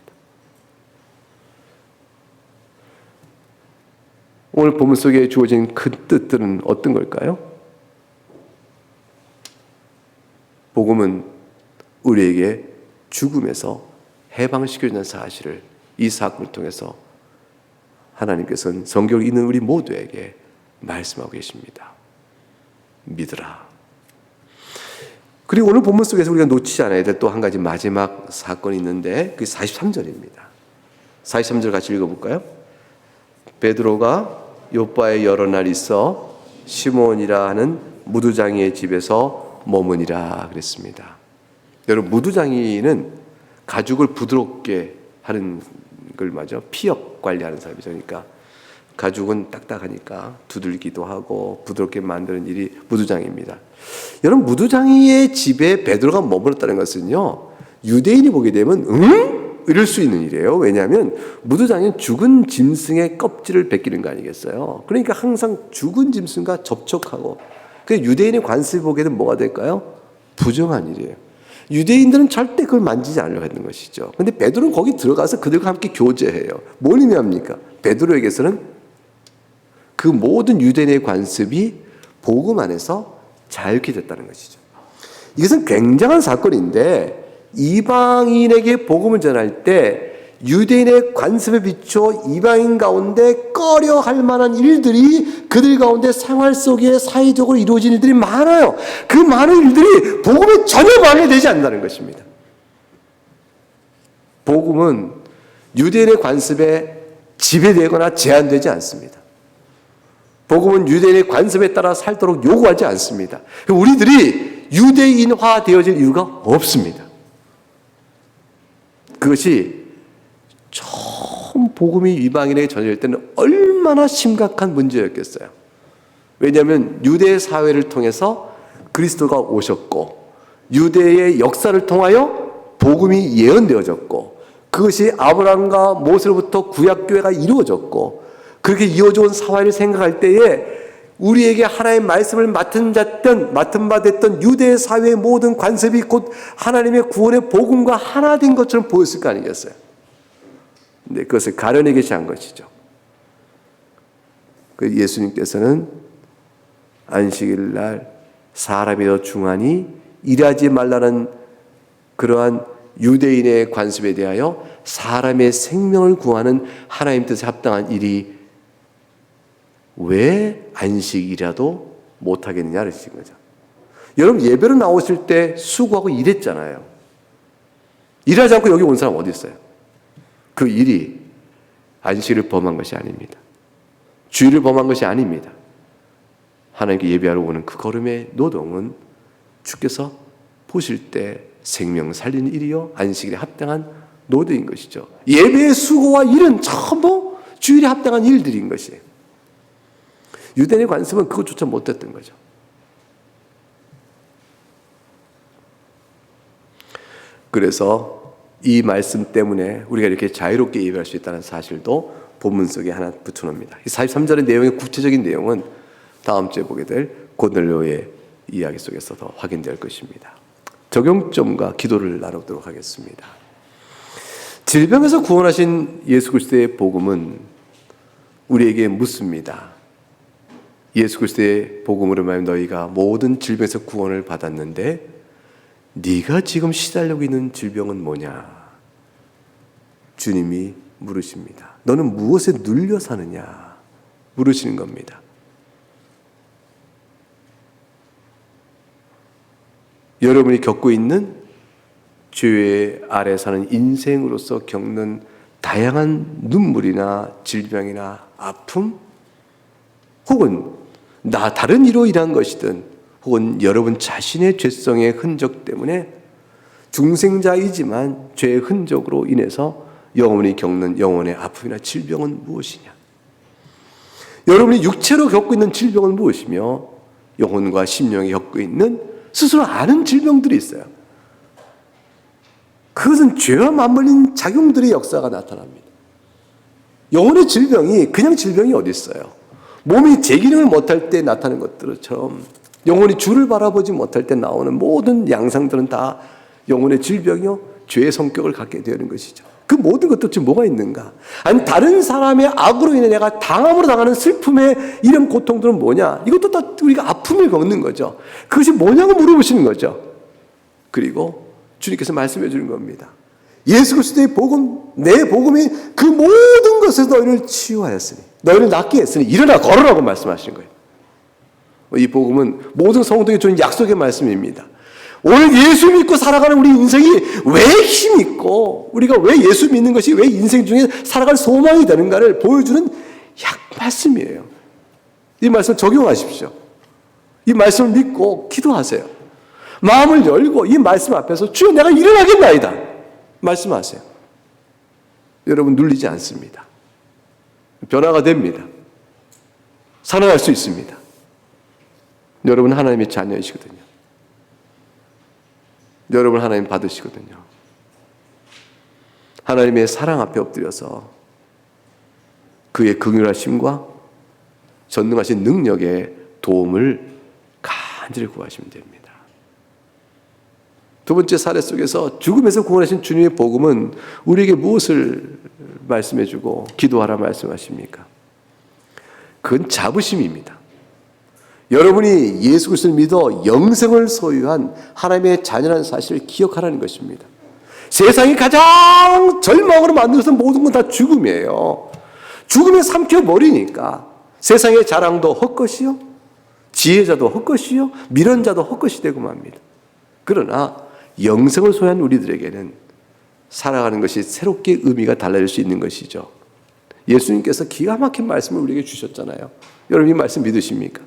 오늘 본문 속에 주어진 그 뜻들은 어떤 걸까요? 복음은 우리에게 죽음에서 해방시켜주는 사실을 이 사건을 통해서 하나님께서는 성경을 읽는 우리 모두에게 말씀하고 계십니다. 믿으라. 그리고 오늘 본문 속에서 우리가 놓치지 않아야 될 또 한 가지 마지막 사건이 있는데 그게 43절입니다. 43절 같이 읽어볼까요? 베드로가 요빠에 여러 날 있어 시몬이라 하는 무두장이의 집에서 머무니라 그랬습니다. 여러분, 무두장이는 가죽을 부드럽게 하는 걸 맞아 피업 관리하는 사람이죠. 그러니까 가죽은 딱딱하니까 두들기도 하고 부드럽게 만드는 일이 무두장이입니다. 여러분, 무두장이의 집에 베드로가 머물렀다는 것은요, 유대인이 보게 되면 이럴 수 있는 일이에요. 왜냐하면 무두장이는 죽은 짐승의 껍질을 벗기는 거 아니겠어요? 그러니까 항상 죽은 짐승과 접촉하고, 그 유대인의 관습이 보게 되면 뭐가 될까요? 부정한 일이에요. 유대인들은 절대 그걸 만지지 않으려고 했는 것이죠. 근데 베드로는 거기 들어가서 그들과 함께 교제해요. 뭘 의미합니까? 베드로에게서는 그 모든 유대인의 관습이 복음 안에서 자유케 됐다는 것이죠. 이것은 굉장한 사건인데, 이방인에게 복음을 전할 때 유대인의 관습에 비춰 이방인 가운데 꺼려할 만한 일들이 그들 가운데 생활 속에 사회적으로 이루어진 일들이 많아요. 그 많은 일들이 복음에 전혀 방해되지 않는다는 것입니다. 복음은 유대인의 관습에 지배되거나 제한되지 않습니다. 복음은 유대인의 관습에 따라 살도록 요구하지 않습니다. 우리들이 유대인화 되어질 이유가 없습니다. 그것이 처음 복음이 이방인에게 전해질 때는 얼마나 심각한 문제였겠어요. 왜냐하면 유대 사회를 통해서 그리스도가 오셨고, 유대의 역사를 통하여 복음이 예언되어졌고, 그것이 아브라함과 모세로부터 구약교회가 이루어졌고, 그렇게 이어져온 사회를 생각할 때에 우리에게 하나님의 말씀을 맡은 바 됐던 유대 사회의 모든 관습이 곧 하나님의 구원의 복음과 하나 된 것처럼 보였을 거 아니겠어요? 근데 그것을 가려내 계시한 것이죠. 그 예수님께서는 안식일 날 사람이 더 중하니 일하지 말라는 그러한 유대인의 관습에 대하여 사람의 생명을 구하는 하나님 뜻에 합당한 일이 왜 안식이라도 못하겠느냐를 하신 거죠. 여러분, 예배로 나오실 때 수고하고 일했잖아요. 일하지 않고 여기 온 사람 어디 있어요? 그 일이 안식일을 범한 것이 아닙니다. 주일을 범한 것이 아닙니다. 하나님께 예배하러 오는 그 걸음의 노동은 주께서 보실 때 생명 살리는 일이요 안식일에 합당한 노동인 것이죠. 예배의 수고와 일은 전부 주일에 합당한 일들인 것이에요. 유대인의 관습은 그것조차 못했던 거죠. 그래서 이 말씀 때문에 우리가 이렇게 자유롭게 예배할 수 있다는 사실도 본문 속에 하나 붙여놓습니다. 43절의 내용의 구체적인 내용은 다음 주에 보게 될 고넬료의 이야기 속에서 더 확인될 것입니다. 적용점과 기도를 나누도록 하겠습니다. 질병에서 구원하신 예수 그리스도의 복음은 우리에게 묻습니다. 예수 그리스도의 복음으로 말하면 너희가 모든 질병에서 구원을 받았는데 네가 지금 시달리고 있는 질병은 뭐냐? 주님이 물으십니다. 너는 무엇에 눌려 사느냐? 물으시는 겁니다. 여러분이 겪고 있는 죄 아래 사는 인생으로서 겪는 다양한 눈물이나 질병이나 아픔, 혹은 다른 이로 인한 것이든, 혹은 여러분 자신의 죄성의 흔적 때문에 중생자이지만 죄의 흔적으로 인해서 영원히 겪는 영혼의 아픔이나 질병은 무엇이냐? 여러분이 육체로 겪고 있는 질병은 무엇이며 영혼과 심령이 겪고 있는 스스로 아는 질병들이 있어요. 그것은 죄와 맞물린 작용들의 역사가 나타납니다. 영혼의 질병이 그냥 질병이 어디 있어요? 몸이 제 기능을 못할 때 나타나는 것들처럼 영혼이 주를 바라보지 못할 때 나오는 모든 양상들은 다 영혼의 질병이요 죄의 성격을 갖게 되는 것이죠. 그 모든 것도 지금 뭐가 있는가? 아니 다른 사람의 악으로 인해 내가 당함으로 당하는 슬픔의 이런 고통들은 뭐냐? 이것도 다 우리가 아픔을 겪는 거죠. 그것이 뭐냐고 물어보시는 거죠. 그리고 주님께서 말씀해 주는 겁니다. 예수 그리스도의 복음, 내 복음이 그 모든 것에서 너희를 치유하였으니, 너희를 낫게 했으니 일어나 걸으라고 말씀하신 거예요. 이 복음은 모든 성도에게 주는 약속의 말씀입니다. 오늘 예수 믿고 살아가는 우리 인생이 왜 힘있고 우리가 왜 예수 믿는 것이 왜 인생 중에 살아갈 소망이 되는가를 보여주는 약 말씀이에요. 이 말씀 적용하십시오. 이 말씀을 믿고 기도하세요. 마음을 열고 이 말씀 앞에서 주여 내가 일어나겠나이다 말씀하세요. 여러분 눌리지 않습니다. 변화가 됩니다. 살아날 수 있습니다. 여러분 하나님의 자녀이시거든요. 여러분 하나님 받으시거든요. 하나님의 사랑 앞에 엎드려서 그의 긍휼하심과 전능하신 능력의 도움을 간절히 구하시면 됩니다. 두 번째 사례 속에서 죽음에서 구원하신 주님의 복음은 우리에게 무엇을 말씀해주고 기도하라 말씀하십니까? 그건 자부심입니다. 여러분이 예수 그리스도를 믿어 영생을 소유한 하나님의 자녀라는 사실을 기억하라는 것입니다. 세상이 가장 절망으로 만든 것은 모든 건 다 죽음이에요. 죽음에 삼켜버리니까 세상의 자랑도 헛것이요, 지혜자도 헛것이요, 미련자도 헛것이 되고 맙니다. 그러나 영생을 소유한 우리들에게는 살아가는 것이 새롭게 의미가 달라질 수 있는 것이죠. 예수님께서 기가 막힌 말씀을 우리에게 주셨잖아요. 여러분 이 말씀 믿으십니까?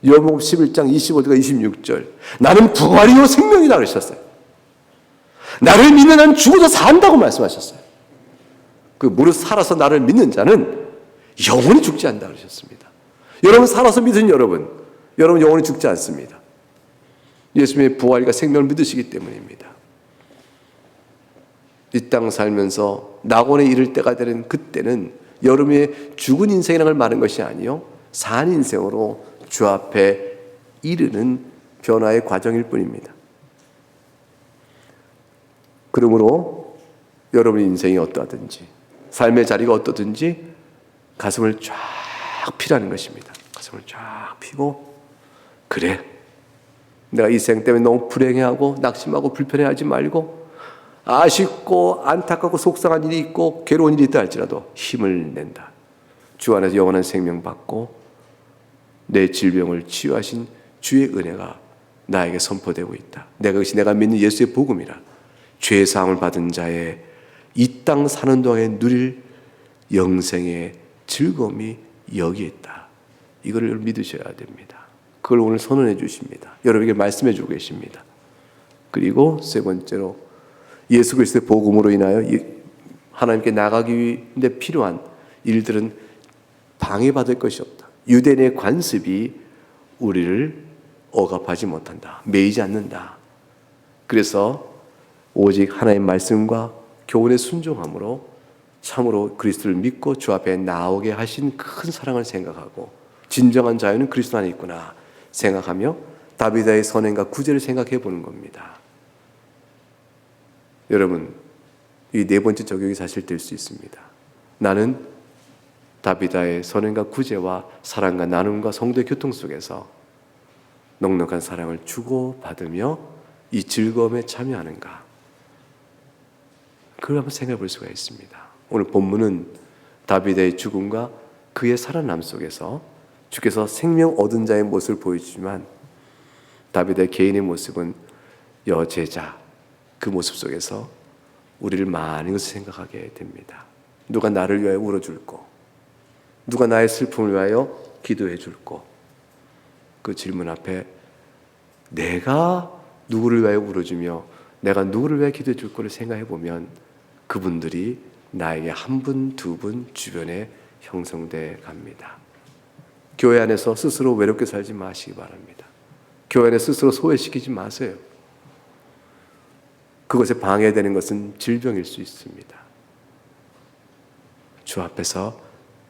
요한복음 11장 25절과 26절 나는 부활이요 생명이다 그러셨어요. 나를 믿는 자는 죽어도 산다고 말씀하셨어요. 그 무릇 살아서 나를 믿는 자는 영원히 죽지 않는다 그러셨습니다. 여러분 살아서 믿은 여러분 영원히 죽지 않습니다. 예수님의 부활과 생명을 믿으시기 때문입니다. 이 땅 살면서 낙원에 이를 때가 되는 그때는 여러분의 죽은 인생이라는 걸 말하는 것이 아니요 산 인생으로 주 앞에 이르는 변화의 과정일 뿐입니다. 그러므로 여러분의 인생이 어떠하든지 삶의 자리가 어떠든지 가슴을 쫙 피라는 것입니다. 가슴을 쫙 피고 그래 내가 이 생 때문에 너무 불행해하고 낙심하고 불편해하지 말고 아쉽고 안타깝고 속상한 일이 있고 괴로운 일이 있다 할지라도 힘을 낸다. 주 안에서 영원한 생명 받고 내 질병을 치유하신 주의 은혜가 나에게 선포되고 있다. 그것이 내가 믿는 예수의 복음이라. 죄사함을 받은 자의 이 땅 사는 동안에 누릴 영생의 즐거움이 여기에 있다. 이거를 믿으셔야 됩니다. 그걸 오늘 선언해 주십니다. 여러분에게 말씀해 주고 계십니다. 그리고 세 번째로 예수 그리스도의 복음으로 인하여 하나님께 나가기 위해 필요한 일들은 방해받을 것이 없다. 유대인의 관습이 우리를 억압하지 못한다. 매이지 않는다. 그래서 오직 하나님의 말씀과 교훈에 순종함으로 참으로 그리스도를 믿고 주 앞에 나오게 하신 큰 사랑을 생각하고 진정한 자유는 그리스도 안에 있구나 생각하며 다비드의 선행과 구제를 생각해 보는 겁니다. 여러분, 이 네 번째 적용이 사실 될 수 있습니다. 나는 다비드의 선행과 구제와 사랑과 나눔과 성도의 교통 속에서 넉넉한 사랑을 주고 받으며 이 즐거움에 참여하는가? 그걸 한번 생각해 볼 수가 있습니다. 오늘 본문은 다비드의 죽음과 그의 살아남 속에서 주께서 생명 얻은 자의 모습을 보여주지만 다비드의 개인의 모습은 여제자 그 모습 속에서 우리를 많은 것을 생각하게 됩니다. 누가 나를 위하여 울어줄고 누가 나의 슬픔을 위하여 기도해 줄고 그 질문 앞에 내가 누구를 위하여 울어주며 내가 누구를 위하여 기도해 줄 거를 생각해 보면 그분들이 나에게 한 분, 두 분 주변에 형성돼 갑니다. 교회 안에서 스스로 외롭게 살지 마시기 바랍니다. 교회 안에 스스로 소외시키지 마세요. 그것에 방해되는 것은 질병일 수 있습니다. 주 앞에서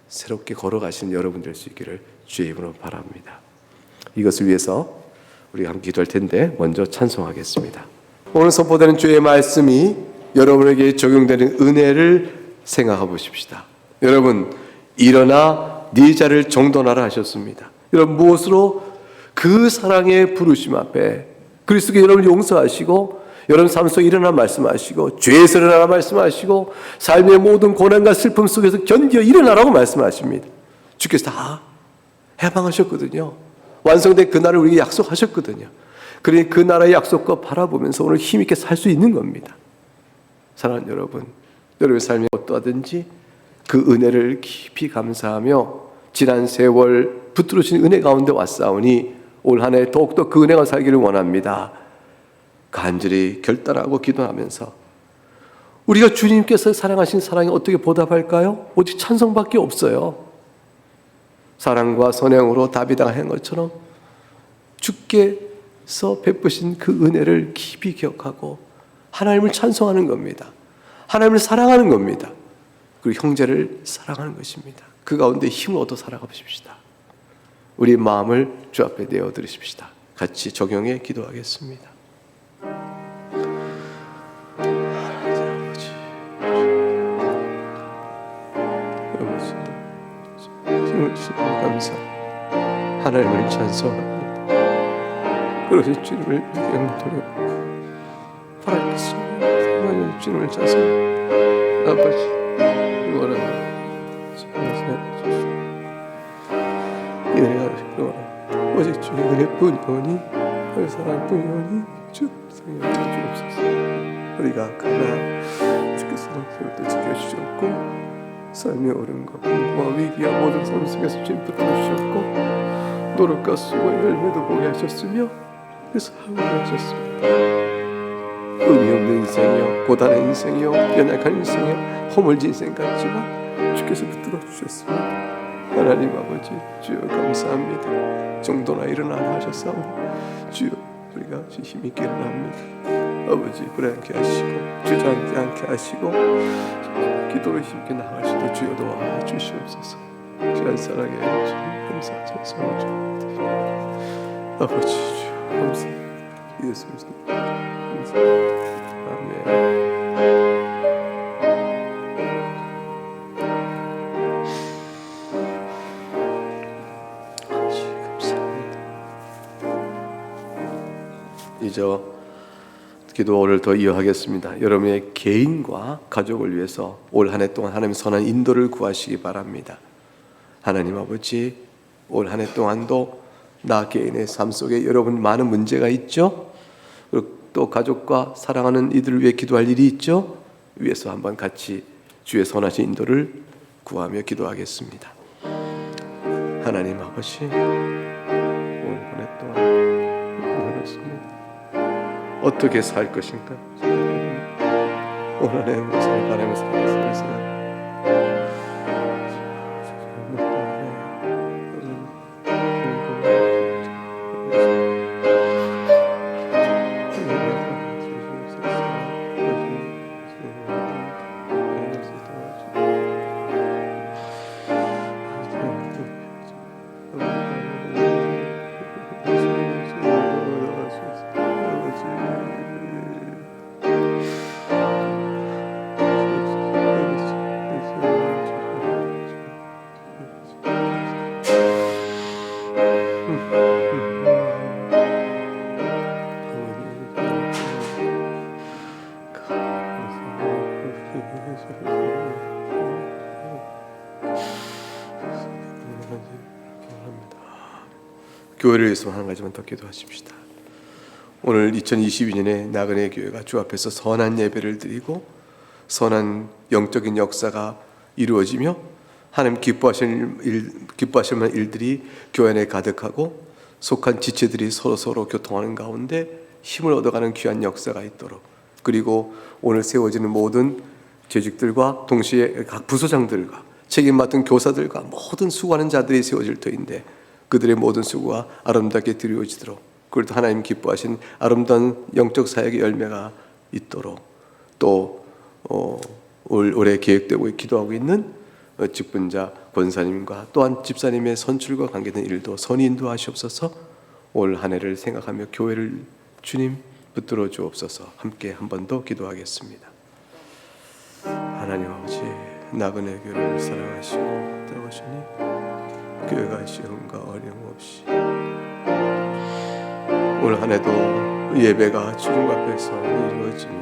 새롭게 걸어가시는 여러분 될 수 있기를 주의 이름으로 바랍니다. 이것을 위해서 우리가 함께 기도할 텐데 먼저 찬송하겠습니다. 오늘 선포되는 주의 말씀이 여러분에게 적용되는 은혜를 생각해 보십시다. 여러분 일어나 네 자를 정돈하라 하셨습니다. 여러분 무엇으로? 그 사랑의 부르심 앞에 그리스도께 여러분을 용서하시고 여러분 삶 속에 일어나 말씀하시고, 죄에서 일어나라 말씀하시고, 삶의 모든 고난과 슬픔 속에서 견디어 일어나라고 말씀하십니다. 주께서 다 해방하셨거든요. 완성된 그 날을 우리에게 약속하셨거든요. 그러니 그 나라의 약속과 바라보면서 오늘 힘있게 살 수 있는 겁니다. 사랑하는 여러분, 여러분의 삶이 어떠하든지 그 은혜를 깊이 감사하며 지난 세월 붙들어주신 은혜 가운데 왔사오니 올 한 해 더욱더 그 은혜가 살기를 원합니다. 간절히 결단하고 기도하면서 우리가 주님께서 사랑하신 사랑에 어떻게 보답할까요? 오직 찬송밖에 없어요. 사랑과 선행으로 답이 당한 것처럼 주께서 베푸신 그 은혜를 깊이 기억하고 하나님을 찬송하는 겁니다. 하나님을 사랑하는 겁니다. 그리고 형제를 사랑하는 것입니다. 그 가운데 힘을 얻어 살아가 보십시다. 우리 마음을 주 앞에 내어드리십시다. 같이 적용해 기도하겠습니다. 힘을 주시니 감사. 하나님을 찬송합니다. 그러신 주님을 영토로 바라겠습니다. 하나님 주님을 찬송. 아버지 원하는 이 은혜가 필요하라. 오직 주의 은혜뿐이오니 그 사랑뿐이오니 주 성령을 주옵소서. 우리가 가나 주께서 서로 지켜주셨고 삶의 어려움과 공고와 위기와 모든 삶 속에서 주님 붙들어주셨고 노력과 수고의 열매도 보게 하셨으며 그래서 하루하셨습니다. 의미 없는 인생이요, 고단한 인생이요, 연약한 인생이요, 허물진 인생 같지만 주께서 붙들어주셨습니다. 하나님 아버지 주여 감사합니다. 정도나 일어나라 하셨사오니 주여 우리가 힘있게 일어납니다. 아버지 불안케 하시고 주저앉지 않게 하시고 기도를 힘있게 나가시되 주여 도와주시옵소서. 귀한 사랑에 주님 감사 찬송합니다. 아버지 주여 감사합니다. 예수님 감사합니다. 아멘. 이제 기도를 더 이어하겠습니다. 여러분의 개인과 가족을 위해서 올 한 해 동안 하나님의 선한 인도를 구하시기 바랍니다. 하나님 아버지, 올 한 해 동안도 나 개인의 삶 속에 여러분 많은 문제가 있죠. 또 가족과 사랑하는 이들을 위해 기도할 일이 있죠. 위에서 한번 같이 주의 선하신 인도를 구하며 기도하겠습니다. 하나님 아버지, 올 한 해 동안 기도하겠습니다. 어떻게 살 것인가? 오늘 내 모습을 바라며 살겠습니다. 교회를 위해서 한 가지만 더 기도하십시다. 오늘 2022년에 나그네 교회가 주 앞에서 선한 예배를 드리고 선한 영적인 역사가 이루어지며 하나님 기뻐하실 일들이 교회 안에 가득하고 속한 지체들이 서로 교통하는 가운데 힘을 얻어가는 귀한 역사가 있도록, 그리고 오늘 세워지는 모든 재직들과 동시에 각 부서장들과 책임 맡은 교사들과 모든 수고하는 자들이 세워질 터인데 그들의 모든 수고가 아름답게 드리워지도록, 그리고 하나님 기뻐하신 아름다운 영적 사역의 열매가 있도록, 또 올해 계획되고 기도하고 있는 직분자 권사님과 또한 집사님의 선출과 관계된 일도 선히 인도하시옵소서. 올 한 해를 생각하며 교회를 주님 붙들어 주옵소서. 함께 한 번 더 기도하겠습니다. 하나님 아버지, 나그네 교회를 사랑하시고 떠오시니 교회가 시험과 어려움 없이 올 한 해도 예배가 주님 앞에서 이루어지며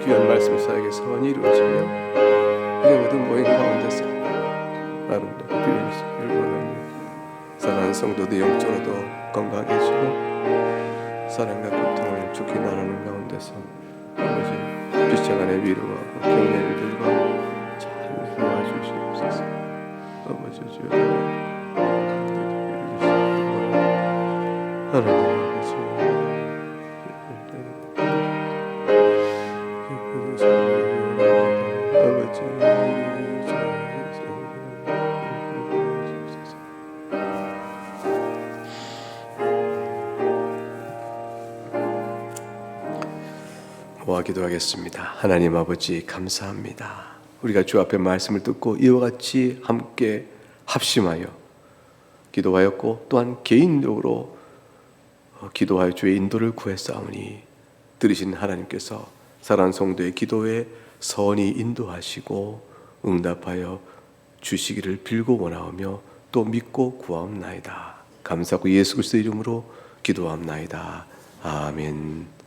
귀한 말씀 사역의 선이 이루어지며 우리 모든 모임 가운데서 아름답게 빌어주시기를 원합니다. 사랑하는 성도들 영적으로도 건강해지고 사랑과 고통을 좋게 나누는 가운데서 아버지 비장간의 위로와 격려들과 잘 도와주시옵소서. 아버지 주여 하나님 아버지 모아 기도하겠습니다. 하나님 아버지 감사합니다. 우리가 주 앞에 말씀을 듣고 이와 같이 함께 합심하여 기도하였고 또한 개인적으로 기도하여 주의 인도를 구했사오니 들으신 하나님께서 사랑하는 성도의 기도에 선히 인도하시고 응답하여 주시기를 빌고 원하오며 또 믿고 구하옵나이다. 감사하고 예수 그리스도 이름으로 기도하옵나이다. 아멘.